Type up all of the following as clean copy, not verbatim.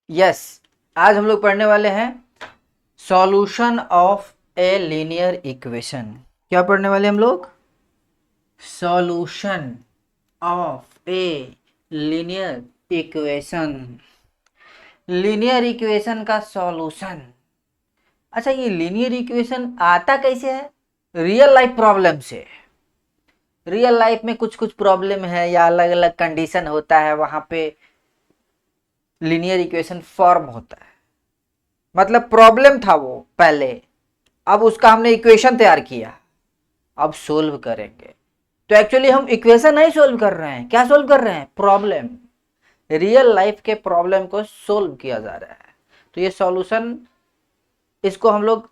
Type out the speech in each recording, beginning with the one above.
Yes, आज हम लोग पढ़ने वाले हैं solution of a linear equation. क्या पढ़ने वाले हम लोग? Solution of a linear equation. Linear equation का सॉल्यूशन। अच्छा, ये लीनियर इक्वेशन आता कैसे है? रियल लाइफ प्रॉब्लम से। रियल लाइफ में कुछ कुछ प्रॉब्लम है या अलग अलग कंडीशन होता है, वहां पे लीनियर इक्वेशन फॉर्म होता है। मतलब प्रॉब्लम था वो पहले, अब उसका हमने इक्वेशन तैयार किया, अब सोल्व करेंगे। तो एक्चुअली हम इक्वेशन नहीं सोल्व कर रहे हैं, क्या सोल्व कर रहे हैं? प्रॉब्लम। रियल लाइफ के प्रॉब्लम को सोल्व किया जा रहा है। तो ये सॉल्यूशन, इसको हम लोग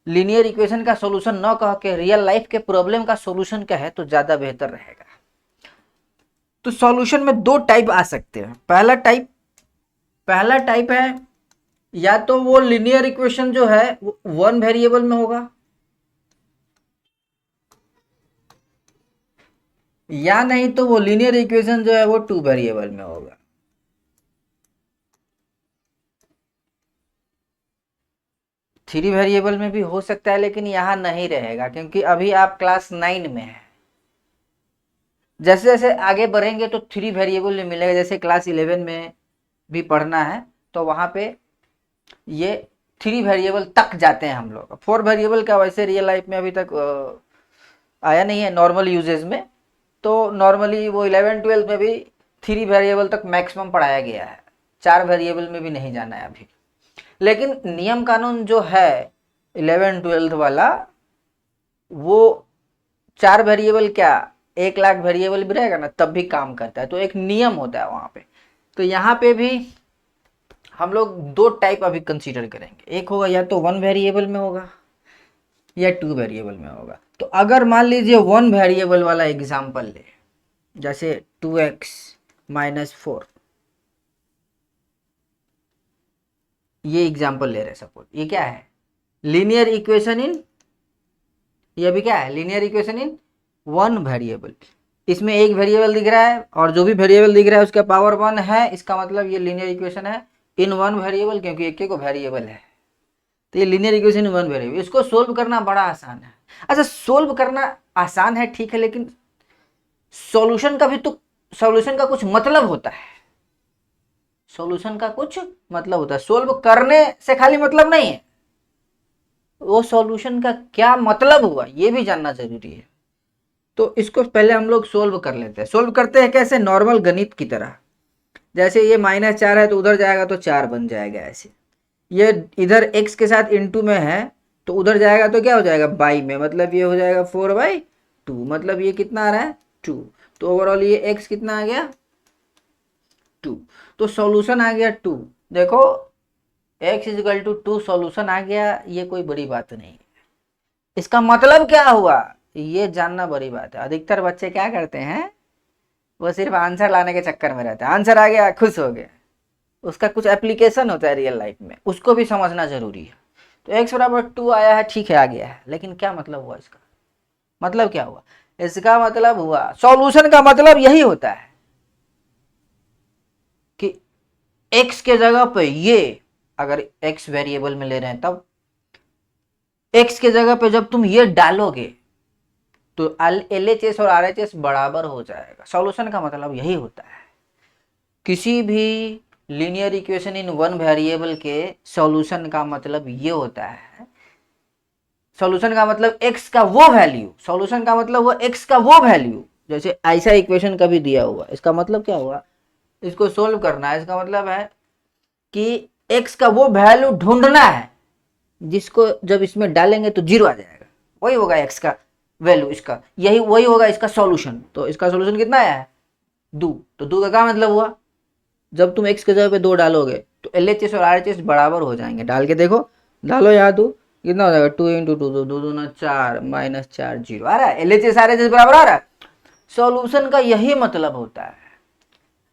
लीनियर इक्वेशन का सॉल्यूशन न कह के रियल लाइफ के प्रॉब्लम का सॉल्यूशन कहे तो ज्यादा बेहतर रहेगा। तो सॉल्यूशन में दो टाइप आ सकते हैं। पहला टाइप है, या तो वो लीनियर इक्वेशन जो है वो वन वेरिएबल में होगा, या नहीं तो वो लीनियर इक्वेशन जो है वो टू वेरिएबल में होगा। थ्री वेरिएबल में भी हो सकता है, लेकिन यहां नहीं रहेगा क्योंकि अभी आप क्लास 9 में है। जैसे जैसे आगे बढ़ेंगे तो थ्री वेरिएबल में मिलेगा। जैसे क्लास 11 में भी पढ़ना है तो वहां पे ये थ्री वेरिएबल तक जाते हैं हम लोग। फोर वेरिएबल का वैसे रियल लाइफ में अभी तक आया नहीं है नॉर्मल यूजेज में। तो नॉर्मली वो 11 12 में भी थ्री वेरिएबल तक मैक्सिमम पढ़ाया गया है, चार वेरिएबल में भी नहीं जाना है अभी। लेकिन नियम कानून जो है 11 12 वाला, वो चार वेरिएबल क्या, 1 लाख वेरिएबल भी रहेगा ना तब भी काम करता है। तो एक नियम होता है वहां पे। तो यहाँ पे भी हम लोग दो टाइप अभी कंसीडर करेंगे। एक होगा या तो वन वेरिएबल में होगा या टू वेरिएबल में होगा। तो अगर मान लीजिए वन वेरिएबल वाला एग्जांपल ले, जैसे 2x-4, ये एग्जांपल ले रहे हैं। सपोज ये क्या है? लीनियर इक्वेशन इन, ये भी क्या है? Linear equation in one variable. इसमें एक वेरिएबल दिख रहा है और जो भी वेरिएबल दिख रहा है उसका पावर वन है। इसका मतलब ये लीनियर इक्वेशन है इन वन वेरिएबल, क्योंकि एक को वेरिएबल है। तो ये linear equation in one variable, इसको सोल्व करना बड़ा आसान है। अच्छा, सोल्व करना आसान है ठीक है, लेकिन सॉल्यूशन का भी तो, सॉल्यूशन का कुछ मतलब होता है। सॉल्यूशन का कुछ मतलब होता है, सोल्व करने से खाली मतलब नहीं है। वो सॉल्यूशन का क्या मतलब हुआ ये भी जानना जरूरी है। तो इसको पहले हम लोग सोल्व कर लेते हैं। सोल्व करते हैं कैसे? नॉर्मल गणित की तरह। जैसे ये -4 है तो उधर जाएगा तो 4 बन जाएगा। ऐसे ये इधर x के साथ इंटू में है तो उधर जाएगा तो क्या हो जाएगा? बाई में, मतलब ये हो जाएगा 4/2। मतलब ये कितना आ रहा है? 2। तो ओवरऑल ये x कितना आ गया? 2। तो सॉल्यूशन आ गया 2। देखो x = 2 सॉल्यूशन आ गया। ये कोई बड़ी बात नहीं है। इसका मतलब क्या हुआ ये जानना बड़ी बात है। अधिकतर बच्चे क्या करते हैं, वो सिर्फ आंसर लाने के चक्कर में रहते हैं। आंसर आ गया, खुश हो गए। उसका कुछ एप्लीकेशन होता है रियल लाइफ में, उसको भी समझना जरूरी है। तो x = 2 आया है, ठीक है, आ गया है, लेकिन क्या मतलब हुआ इसका? मतलब क्या हुआ इसका? मतलब हुआ, सॉल्यूशन का मतलब यही होता है कि x के जगह पे ये, अगर x वेरिएबल में ले रहे हैं तब x के जगह पे जब तुम ये डालोगे तो LHS और RHS बराबर हो जाएगा। सॉल्यूशन का मतलब यही होता है। किसी भी linear equation in one variable के सॉल्यूशन का मतलब ये होता है, सॉल्यूशन का मतलब x का वो वैल्यू, सॉल्यूशन का मतलब वो x का वो वैल्यू। जैसे ऐसा इक्वेशन कभी दिया हुआ, इसका मतलब क्या हुआ? इसको सोल्व करना है। इसका मतलब है कि x का वो वैल्यू ढूंढना है जिसको जब इसमें डालेंगे तो जीरो आ जाएगा। वही होगा x का वैल्यू, इसका यही वही होगा इसका सॉल्यूशन। तो इसका सॉल्यूशन कितना आया है? 2। तो 2 का क्या मतलब हुआ? जब तुम x के जगह पे 2 डालोगे तो LHS और RHS बराबर हो जाएंगे। डाल के देखो, डालो यहाँ 2, कितना हो जाएगा? 2 × 2, 2 2 दूना 4, -4 0 आ रहा है। LHS RHS बराबर आ रहा है। सॉल्यूशन का यही मतलब होता है।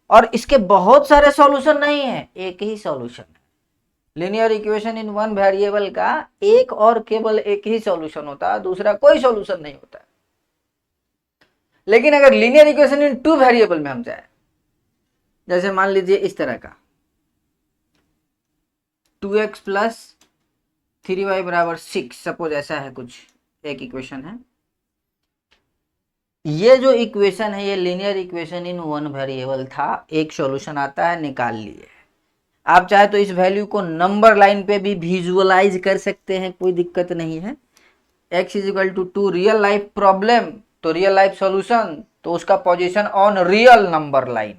और इसके बहुत सारे सॉल्यूशन नहीं है, एक ही सॉल्यूशन है। Linear equation in one variable का एक और केवल एक ही सॉल्यूशन होता है, दूसरा कोई सॉल्यूशन नहीं होता है। लेकिन अगर लीनियर इक्वेशन इन टू वेरिएबल में हम जाए, जैसे मान लीजिए इस तरह का, 2x प्लस 3y बराबर 6, सपोज ऐसा है कुछ एक इक्वेशन है। ये जो इक्वेशन है ये linear equation in one variable था, एक सॉल्यूशन आता है, निकाल लिए। आप चाहे तो इस वैल्यू को नंबर लाइन पे भी विजुअलाइज कर सकते हैं, कोई दिक्कत नहीं है। x is equal to 2 real life problem, तो रियल लाइफ सॉल्यूशन, तो उसका position on real number line.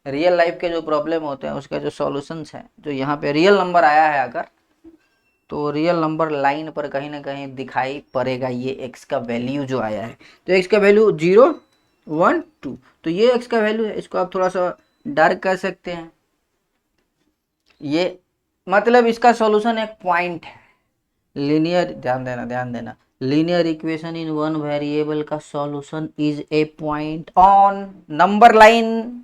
Real life के जो प्रॉब्लम होते हैं उसके जो सॉल्यूशंस हैं, जो यहाँ पे रियल नंबर आया है अगर, तो रियल नंबर लाइन पर कहीं ना कहीं दिखाई पड़ेगा ये x का वैल्यू जो आया है। तो x का वैल्यू 0 1 2, तो ये x का वैल्यू है। इसको आप थोड़ा सा डार्क कर सकते हैं। ये मतलब इसका सॉल्यूशन एक पॉइंट है। लीनियर, ध्यान देना, linear equation in one variable का solution is a point on number line.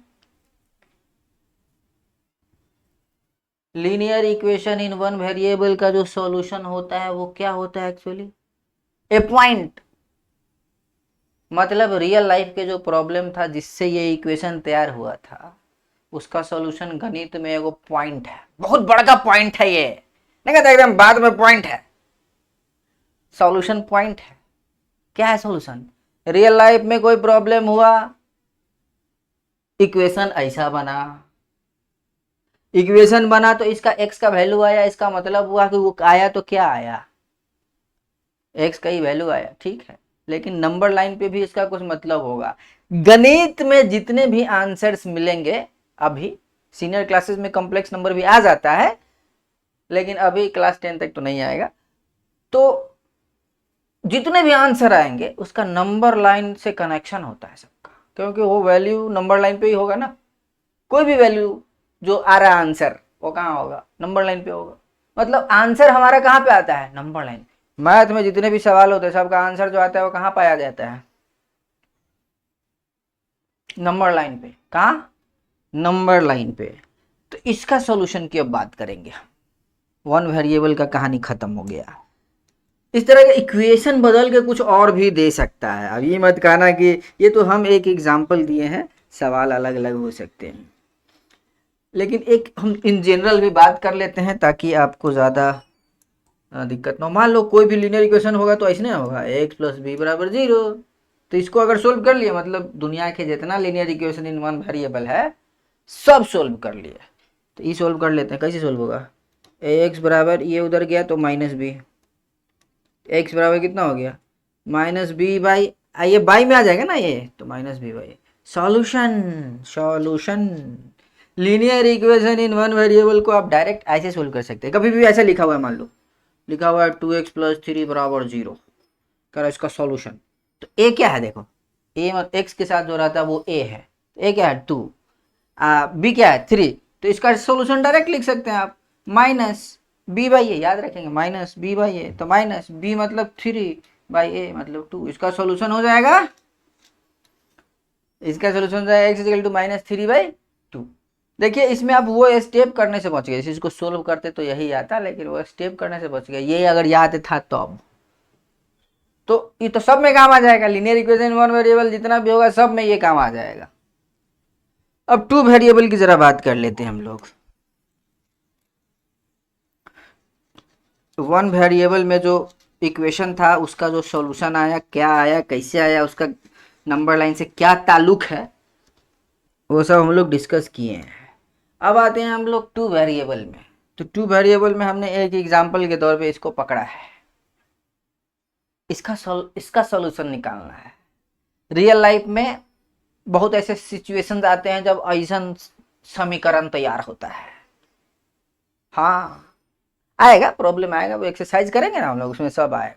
Linear equation in one variable का जो सॉल्यूशन होता है वो क्या होता है एक्चुअली, ए पॉइंट। मतलब रियल लाइफ के जो प्रॉब्लम था जिससे ये इक्वेशन तैयार हुआ था, उसका सॉल्यूशन गणित में एगो पॉइंट है, बहुत बड़ा का पॉइंट है। ये नहीं कहता एकदम बाद में पॉइंट है, सॉल्यूशन पॉइंट है। क्या है सॉल्यूशन? रियल लाइफ में कोई प्रॉब्लम हुआ, इक्वेशन ऐसा बना, इक्वेशन बना तो इसका x का वैल्यू आया, इसका मतलब हुआ कि वो आया तो क्या आया, x का ही वैल्यू आया, ठीक है। लेकिन नंबर लाइन पे भी इसका कुछ मतलब होगा। गणित में जितने भी आंसर्स मिलेंगे, अभी सीनियर क्लासेस में कॉम्प्लेक्स नंबर भी आ जाता है, लेकिन अभी क्लास 10 तक तो नहीं आएगा। तो जितने भी आंसर आएंगे उसका नंबर लाइन से कनेक्शन होता है सबका, क्योंकि वो वैल्यू नंबर लाइन पे ही होगा ना। कोई भी वैल्यू जो आ रहा है आंसर, वो कहाँ होगा, नंबर लाइन पे होगा। मतलब आंसर हमारा कहाँ पे आता है, नंबर लाइन। मैथ में जितने भी सवाल होते हैं सबका आंसर जो आता है वो कहाँ पाया जाता है, नंबर लाइन पे। कहाँ, नंबर लाइन पे। तो इसका सॉल्यूशन की अब बात करेंगे। वन वेरिएबल का कहानी खत्म हो गया। इस तरह के इक्वेशन बदल के कुछ और भी दे सकता है। अब ये मत कहना कि ये तो हम एक एग्जाम्पल दिए हैं, सवाल अलग अलग हो सकते हैं, लेकिन एक हम इन जनरल भी बात कर लेते हैं ताकि आपको ज़्यादा दिक्कत ना हो। मान लो कोई भी लीनियर इक्वेशन होगा तो ऐसे नहीं होगा, x प्लस बी बराबर 0। तो इसको अगर सोल्व कर लिया, मतलब दुनिया के जितना linear equation in one variable है सब सोल्व कर लिया। तो ये सोल्व कर लेते हैं, कैसे सोल्व होगा, x बराबर, ये उधर गया तो माइनस बी, x बराबर कितना हो गया, माइनस बी बाई, ये बाई में आ जाएगा ना ये, तो minus b by. Solution linear equation in one variable को आप डायरेक्ट ऐसे सोल्व कर सकते हैं। कभी भी ऐसा लिखा हुआ है, मान लो लिखा हुआ है 2x प्लस 3 बराबर 0, करो इसका सॉल्यूशन। तो a क्या है, देखो a x के साथ जो रहता है वो a है, a क्या है 2, b क्या है 3, तो इसका सॉल्यूशन डायरेक्ट लिख सकते हैं आप, माइनस b बाई ए, याद रखेंगे माइनस b बाई ए, तो माइनस b मतलब 3 बाई ए मतलब 2, इसका सॉल्यूशन हो जाएगा, इसका सॉल्यूशन हो जाएगा x equal to minus 3 by 2। देखिए इसमें आप वो स्टेप करने से बच गए, इसको सोल्व करते तो यही आता, लेकिन वो स्टेप करने से बच गए। ये अगर याद था तो अब तो ये तो सब में काम आ जाएगा। लीनियर इक्वेशन वन वेरिएबल जितना भी होगा सब में ये काम आ जाएगा। अब टू वेरिएबल की जरा बात कर लेते हैं हम लोग। वन वेरिएबल में जो इक्वेशन था उसका जो सॉल्यूशन आया, क्या आया, कैसे आया, उसका नंबर लाइन से क्या ताल्लुक है, वो सब हम लोग डिस्कस किए हैं। अब आते हैं हम लोग टू वेरिएबल में। तो टू वेरिएबल में हमने एक एग्जांपल के तौर पे इसको पकड़ा है, इसका सॉल्यूशन निकालना है। रियल लाइफ में बहुत ऐसे सिचुएशंस आते हैं जब ऐसा समीकरण तैयार होता है। हाँ आएगा, प्रॉब्लम आएगा, वो एक्सरसाइज करेंगे ना हम लोग, उसमें सब आएगा।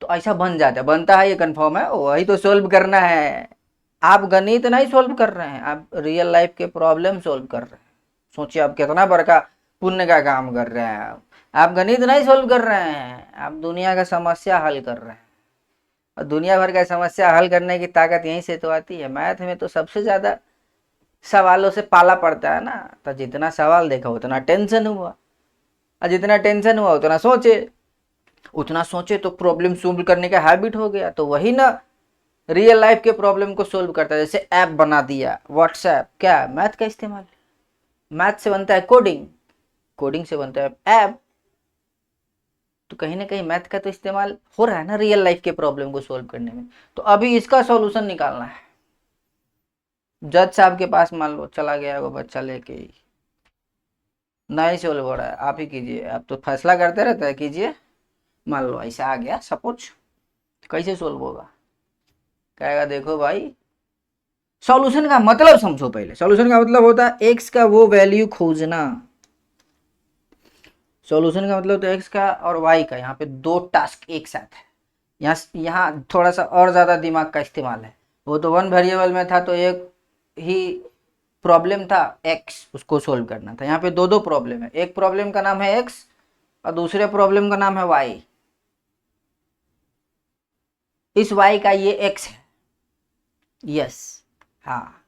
तो ऐसा बन जाता है, बनता है, ये कंफर्म है, वही तो सोल्व करना है। आप गणित नहीं सोल्व कर रहे हैं, आप रियल लाइफ के प्रॉब्लम सोल्व कर रहे हैं। सोचिए आप कितना बड़का पुण्य का काम कर रहे हैं। आप गणित नहीं सोल्व कर रहे हैं, आप दुनिया का समस्या हल कर रहे हैं। और दुनिया भर का समस्या हल करने की ताकत यहीं से तो आती है। मैथ में तो सबसे ज़्यादा सवालों से पाला पड़ता है ना, तो जितना सवाल देखा उतना टेंशन हुआ, और जितना टेंशन हुआ उतना सोचे तो प्रॉब्लम सोल्व करने का हैबिट हो गया। तो वही ना रियल लाइफ के प्रॉब्लम को सोल्व करता है। जैसे ऐप बना दिया व्हाट्सएप, क्या मैथ का इस्तेमाल, मैथ से बनता है कोडिंग, कोडिंग से बनता है ऐप। तो कहीं ना कहीं मैथ का तो इस्तेमाल हो रहा है ना रियल लाइफ के प्रॉब्लम को सोल्व करने में। तो अभी इसका सॉल्यूशन निकालना है। जज साहब के पास मान लो चला गया वो बच्चा लेके ही, नहीं सोल्व हो रहा है, आप ही कीजिए, आप तो फैसला करते रहते हैं, कीजिए। मान लो ऐसा आ गया सपोज, कैसे सोल्व होगा? कहेगा देखो भाई, सॉल्यूशन का मतलब समझो पहले। सॉल्यूशन का मतलब होता है एक्स का वो वैल्यू खोजना। सॉल्यूशन का मतलब होता है एक्स का और वाई का, यहाँ पे दो टास्क एक साथ है। यहाँ थोड़ा सा और ज़्यादा दिमाग का इस्तेमाल है। वो तो वन वेरिएबल में था तो एक ही प्रॉब्लम था एक्स, उसको सोल्व करना था। यहाँ पे दो दो प्रॉब्लम है, एक प्रॉब्लम का नाम है एक्स और दूसरे प्रॉब्लम का नाम है वाई। इस वाई का ये एक्स है, यस, हाँ।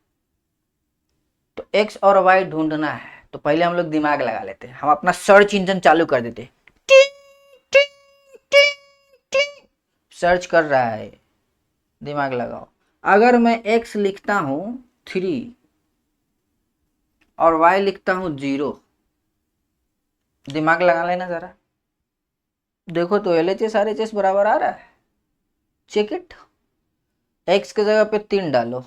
तो एक्स और वाई ढूंढना है तो पहले हम लोग दिमाग लगा लेते हैं, हम अपना सर्च इंजन चालू कर देते। सर्च कर रहा है, दिमाग लगाओ। अगर मैं x लिखता हूं 3 और y लिखता हूं 0, दिमाग लगा लेना जरा, देखो तो LHS RHS बराबर आ रहा है, चेक इट। x की जगह पे 3 डालो,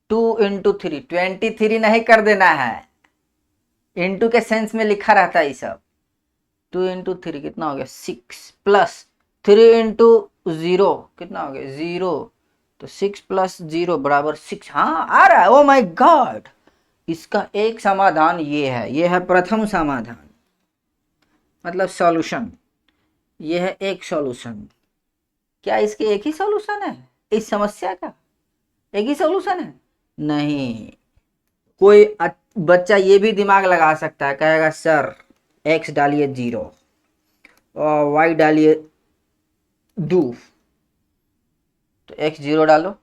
2 × 3 23 नहीं कर देना है, इंटू के सेंस में लिखा रहता है ये सब। 2 × 3 कितना हो गया 6 प्लस 3 × 0 कितना हो गया 0, तो 6 + 0 = 6। हाँ आ रहा है, ओ माय गॉड। इसका एक समाधान ये है प्रथम समाधान, मतलब सॉल्यूशन। ये है एक सॉल्यूशन। क्या इसके एक ही सॉल्यूशन है इस समस्या का? एक ही सॉल्यूशन है? नहीं, कोई बच्चा ये भी दिमाग लगा सकता है, कहेगा सर x डालिए 0 और y डालिए 2, तो x 0 डालो,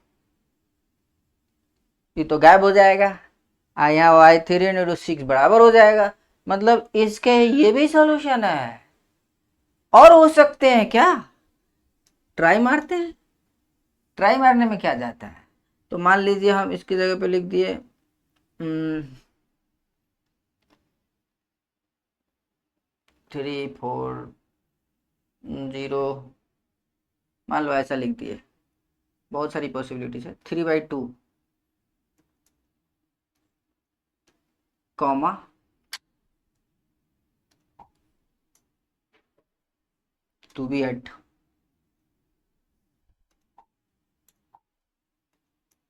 ये तो गायब हो जाएगा, यहाँ y 3 × 6 बराबर हो जाएगा। मतलब इसके ये भी सॉल्यूशन है। और हो सकते हैं क्या? ट्राई मारते हैं, ट्राई मारने में क्या जाता है। तो मान लीजिए हम इसकी जगह पे लिख दिए 3 4 0, मान लो ऐसा लिख दिए। बहुत सारी पॉसिबिलिटीज है, 3/2 कॉमा 2b8।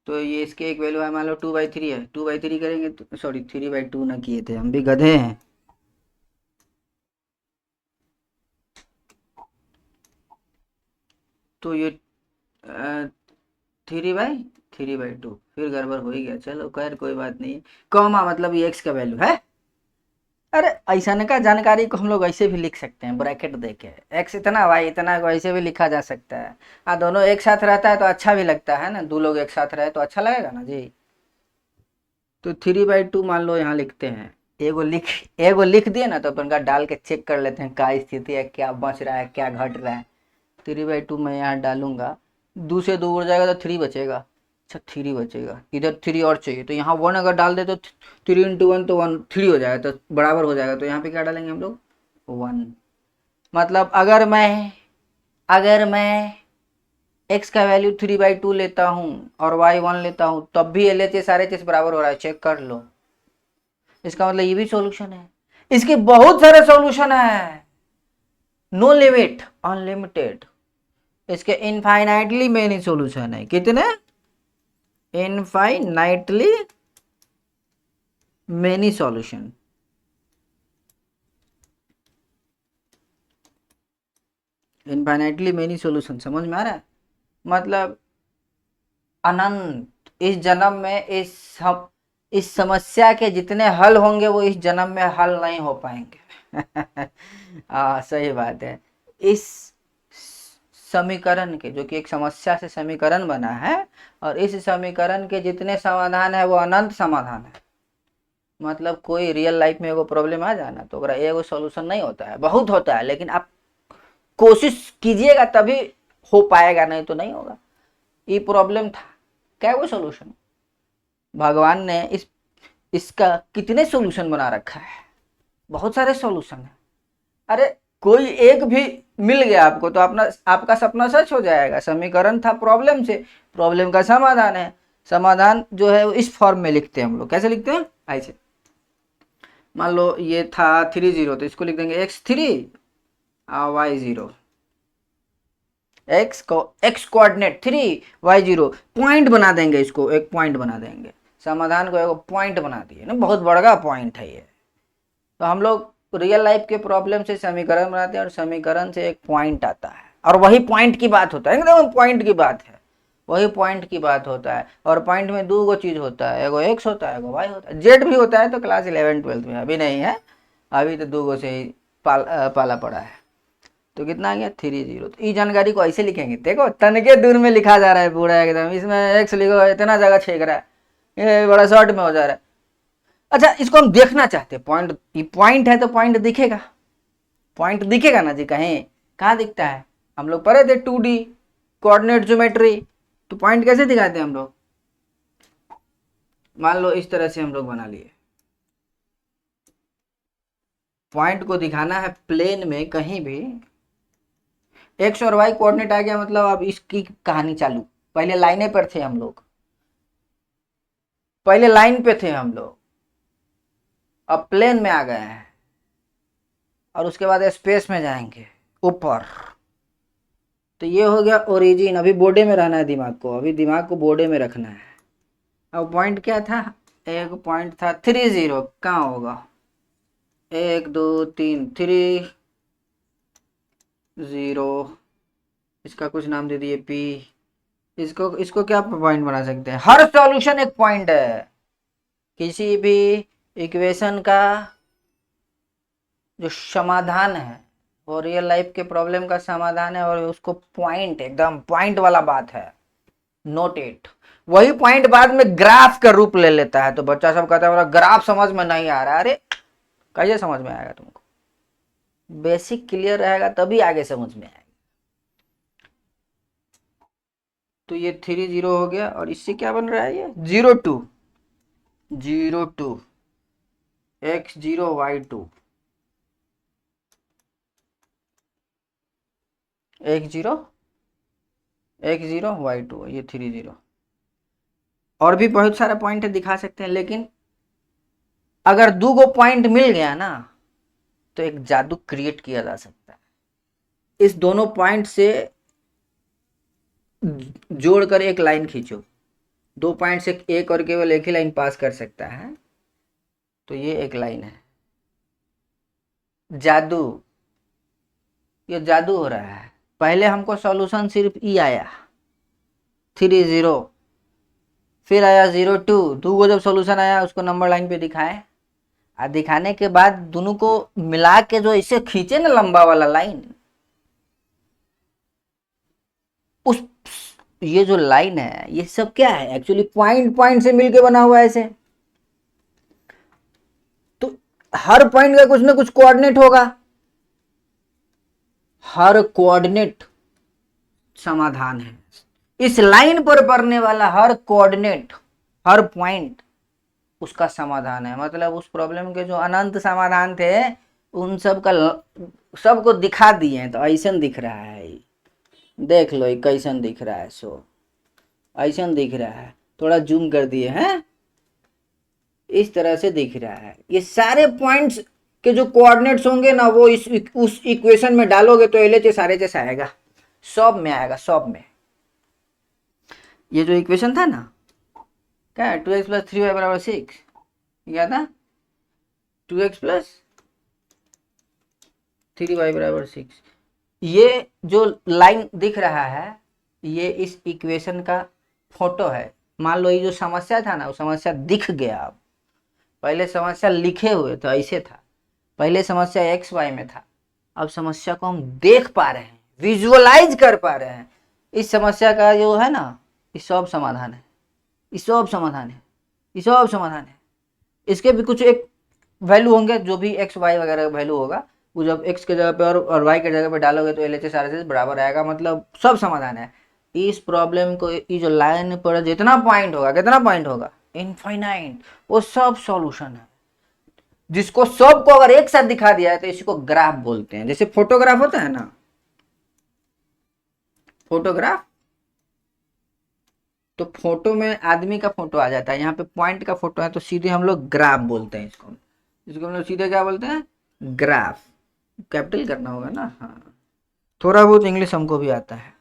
तो ये इसके एक वैल्यू है, मान लो 2/3 है, 2/3 करेंगे तो सॉरी 3/2 ना किए थे, हम भी गधे हैं। तो ये 3/2 फिर गड़बड़ हो ही गया, चलो खैर कोई बात नहीं। कॉमा मतलब ये एक्स का वैल्यू है। अरे ऐसा का जानकारी को हम लोग ऐसे भी लिख सकते हैं, ब्रैकेट देके एक्स इतना वाई इतना को ऐसे भी लिखा जा सकता है। हाँ, दोनों एक साथ रहता है तो अच्छा भी लगता है ना, दो लोग एक साथ रहे तो अच्छा लगेगा ना जी। तो 3/2 मान लो यहाँ लिखते हैं, एगो लिख दिए ना, तो अपन का डाल के चेक कर लेते हैं क्या स्थिति है, क्या बच रहा है, क्या घट रहा है। 3/2 मैं यहाँ डालूंगा, 2 से 2 उड़ जाएगा तो 3 बचेगा। अच्छा 3 बचेगा, इधर 3 और चाहिए, तो यहाँ 1 अगर डाल दे तो 3 × 1 तो 1 3 हो जाएगा, तो बराबर हो जाएगा। तो यहाँ पे क्या डालेंगे हम लोग 1। मतलब अगर मैं x का वैल्यू 3/2 लेता हूँ और y 1 लेता हूँ, तब भी LHS RHS बराबर हो रहा है, चेक कर लो। इसका मतलब ये भी सॉल्यूशन है। इसके बहुत सारे सॉल्यूशन है, नो लिमिट, अनलिमिटेड। इसके इनफाइनाइटली मेनी सॉल्यूशन है। कितने? Infinitely many solution. Infinitely many solution समझ में आ रहा है? मतलब अनंत। इस जन्म में इस समस्या के जितने हल होंगे वो इस जन्म में हल नहीं हो पाएंगे। सही बात है। इस समीकरण के, जो कि एक समस्या से समीकरण बना है, और इस समीकरण के जितने समाधान है वो अनंत समाधान है। मतलब कोई रियल लाइफ में एगो प्रॉब्लम आ जाए ना, तो अगर एगो सॉल्यूशन नहीं होता है, बहुत होता है, लेकिन आप कोशिश कीजिएगा तभी हो पाएगा, नहीं तो नहीं होगा। ये प्रॉब्लम था, क्या वो सॉल्यूशन? भगवान ने इसका कितने सॉल्यूशन बना रखा है, बहुत सारे सॉल्यूशन है। अरे कोई एक भी मिल गया आपको तो अपना आपका सपना सच हो जाएगा। समीकरण था प्रॉब्लम से, प्रॉब्लम का समाधान है। समाधान जो है इस फॉर्म में लिखते हैं हम लोग। कैसे लिखते हैं, ऐसे मान लो ये था 30 तो इसको लिख देंगे x3 y0, x coordinate 3 y0, point बना देंगे, इसको एक पॉइंट बना देंगे, समाधान को एक पॉइंट बना दिए ना, बहुत बड़ा पॉइंट है ये। तो हम लोग रियल लाइफ के प्रॉब्लम से समीकरण बनाते हैं और समीकरण से एक पॉइंट आता है और वही पॉइंट की बात होता है, एकदम पॉइंट की बात है, वही पॉइंट की बात होता है। और पॉइंट में दो गो चीज होता है, एगो एक्स होता है, एगो वाई होता है। जेड भी होता है तो क्लास 11-12 में, अभी नहीं है, अभी तो दो गो से ही पाला पड़ा है। तो कितना आ गया 30। तो इस जानकारी को ऐसे लिखेंगे, देखो तनके दूर में लिखा जा रहा है पूरा एकदम, इसमें एक्स लिखो इतना जगह छेक रहा है, ये बड़ा शॉर्ट में हो जा रहा है। अच्छा इसको हम देखना चाहते हैं, पॉइंट, ये पॉइंट है तो पॉइंट दिखेगा, पॉइंट दिखेगा ना जी, कहीं कहाँ दिखता है, हम लोग पढ़े थे 2D कोऑर्डिनेट ज्योमेट्री, तो पॉइंट कैसे दिखाते हैं हम लोग। मान लो इस तरह से हम लोग बना लिए, पॉइंट को दिखाना है प्लेन में कहीं भी, एक्स और वाई कोऑर्डिनेट आ गया मतलब अब इसकी कहानी चालू। पहले लाइने पर थे हम लोग, पहले लाइन पे थे हम लोग, अब प्लेन में आ गए हैं और उसके बाद स्पेस में जाएंगे ऊपर। तो ये हो गया ओरिजिन। अभी बोर्डे में रहना है दिमाग को, अभी दिमाग को बोर्डे में रखना है। अब पॉइंट क्या था, एक पॉइंट था 30, कहाँ होगा, 1 2 3 3 0, इसका कुछ नाम दे दिए P। इसको इसको क्या पॉइंट बना सकते हैं, हर सॉल्यूशन एक पॉइंट है। किसी भी इक्वेशन का जो समाधान है वो रियल लाइफ के प्रॉब्लम का समाधान है, और उसको पॉइंट, एकदम पॉइंट वाला बात है, नोट इट। वही पॉइंट बाद में ग्राफ का रूप ले लेता है। तो बच्चा सब कहता है ग्राफ समझ में नहीं आ रहा, अरे कैसे समझ में आएगा तुमको, बेसिक क्लियर रहेगा तभी आगे समझ में आएगा। तो ये 30 हो गया और इससे क्या बन रहा है, ये 02 x0 y2, x0 y2, ये 30। और भी बहुत सारे पॉइंट दिखा सकते हैं, लेकिन अगर दो गो पॉइंट मिल गया ना तो एक जादू क्रिएट किया जा सकता है। इस दोनों पॉइंट से जोड़कर एक लाइन खींचो, दो पॉइंट से एक और केवल एक ही लाइन पास कर सकता है, तो ये एक लाइन है। जादू, ये जादू हो रहा है। पहले हमको सॉल्यूशन सिर्फ ई आया 30, फिर आया 02, दो को जब सॉल्यूशन आया उसको नंबर लाइन पे दिखाए, और दिखाने के बाद दोनों को मिला के जो इसे खींचे ना लंबा वाला लाइन, उस ये जो लाइन है ये सब क्या है, एक्चुअली पॉइंट पॉइंट से मिलके बना हुआ है ऐसे। तो हर पॉइंट का कुछ ना कुछ कोऑर्डिनेट होगा, हर कोऑर्डिनेट समाधान है। इस लाइन पर पड़ने वाला हर कोऑर्डिनेट, हर पॉइंट उसका समाधान है। मतलब उस प्रॉब्लम के जो अनंत समाधान थे उन सब का सबको दिखा दिए हैं। तो ऐसा दिख रहा है, देख लो ये कैसन दिख रहा है, सो ऐसा दिख रहा है, थोड़ा जूम कर दिए हैं, इस तरह से दिख रहा है। ये सारे पॉइंट्स के जो कोऑर्डिनेट्स होंगे ना वो उस इक्वेशन में डालोगे तो LHS RHS आएगा, सब में आएगा, सब में। ये जो इक्वेशन था ना, क्या है, 2x + 3y = 6, क्या था, 2x + 3y = 6। ये जो लाइन दिख रहा है ये इस इक्वेशन का फोटो है। मान लो ये जो समस्या था ना वो समस्या दिख गया। अब पहले समस्या लिखे हुए तो ऐसे था, पहले समस्या XY में था, अब समस्या को हम देख पा रहे हैं, विजुअलाइज कर पा रहे हैं। इस समस्या का जो है ना ये सब समाधान है, ये सब समाधान है, ये सब समाधान है। इसके भी कुछ एक वैल्यू होंगे, जो भी XY वगैरह वैल्यू होगा वो जब x के जगह पे और y के जगह पे डालोगे तो LHS RHS बराबर आएगा, मतलब सब समाधान है। इस प्रॉब्लम को, ये जो लाइन पर जितना पॉइंट होगा, कितना पॉइंट होगा, इनफाइनाइट, वो सब सॉल्यूशन है। जिसको सबको अगर एक साथ दिखा दिया है तो इसको ग्राफ बोलते हैं। जैसे फोटोग्राफ होता है ना, फोटोग्राफ, तो फोटो में आदमी का फोटो आ जाता है, यहाँ पे पॉइंट का फोटो है, तो सीधे हम लोग ग्राफ बोलते हैं इसको। इसको हम लोग सीधे क्या बोलते हैं? ग्राफ। कैपिटल करना होगा ना, हाँ, थोड़ा बहुत इंग्लिश हमको भी आता है।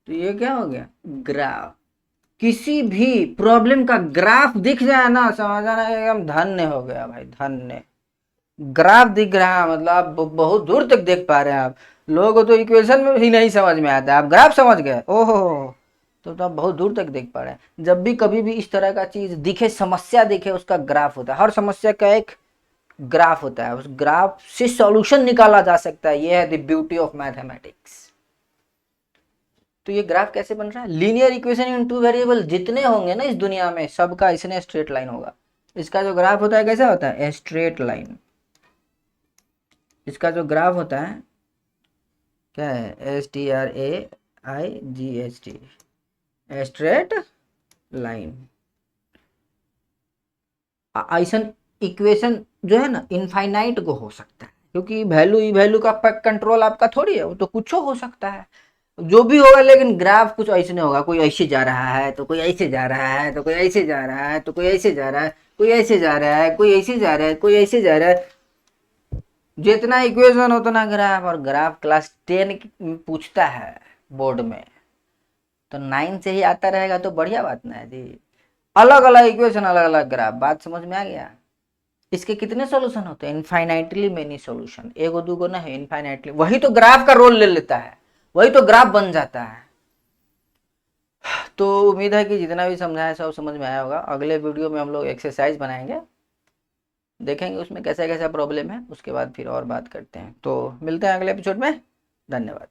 तो ये क्या हो गया? ग्राफ। किसी भी प्रॉब्लम का ग्राफ दिख जाए ना, समझ आना एकदम धन्य हो गया भाई, धन्य। ग्राफ दिख रहा है मतलब आप बहुत दूर तक देख पा रहे हैं। आप लोगों को तो इक्वेशन में ही नहीं समझ में आता, आप ग्राफ समझ गए, ओहो, तो आप बहुत दूर तक देख पा रहे हैं। जब भी कभी भी इस तरह का चीज दिखे, समस्या दिखे, उसका ग्राफ होता है। हर समस्या का एक ग्राफ होता है, उस ग्राफ से सॉल्यूशन निकाला जा सकता है। ये है द ब्यूटी ऑफ मैथमेटिक्स। तो ये ग्राफ कैसे बन रहा है? लीनियर इक्वेशन इन टू वेरिएबल जितने होंगे ना इस दुनिया में, सबका इसने स्ट्रेट लाइन होगा। इसका जो ग्राफ होता है कैसा होता है? Straight line. इसका जो ग्राफ होता है क्या है? STRAIGHT, straight line. ऐसा इक्वेशन जो है ना इनफाइनाइट को हो सकता है, क्योंकि वैल्यू ई वैल्यू का कंट्रोल आपका थोड़ी है, वो तो कुछ हो सकता है जो भी होगा। लेकिन ग्राफ कुछ ऐसे नहीं होगा, कोई ऐसे जा रहा है तो कोई ऐसे जा रहा है, तो कोई ऐसे जा रहा है, तो कोई ऐसे जा रहा है, कोई ऐसे जा रहा है, कोई ऐसे जा रहा है, कोई ऐसे जा रहा है। जितना इक्वेशन उतना ग्राफ। और ग्राफ क्लास 10 पूछता है बोर्ड में, तो 9 से ही आता रहेगा तो बढ़िया बात ना है जी। अलग अलग इक्वेशन, अलग अलग ग्राफ, बात समझ में आ गया? इसके कितने सॉल्यूशन होते हैं? इनफाइनाइटली मेनी सॉल्यूशन, एगो दूगो ना है, इनफाइनाइटली। वही तो ग्राफ का रोल ले लेता है, वही तो ग्राफ बन जाता है। तो उम्मीद है कि जितना भी समझाया सब समझ में आया होगा। अगले वीडियो में हम लोग एक्सरसाइज बनाएंगे, देखेंगे उसमें कैसा कैसा प्रॉब्लम है, उसके बाद फिर और बात करते हैं। तो मिलते हैं अगले एपिसोड में। धन्यवाद।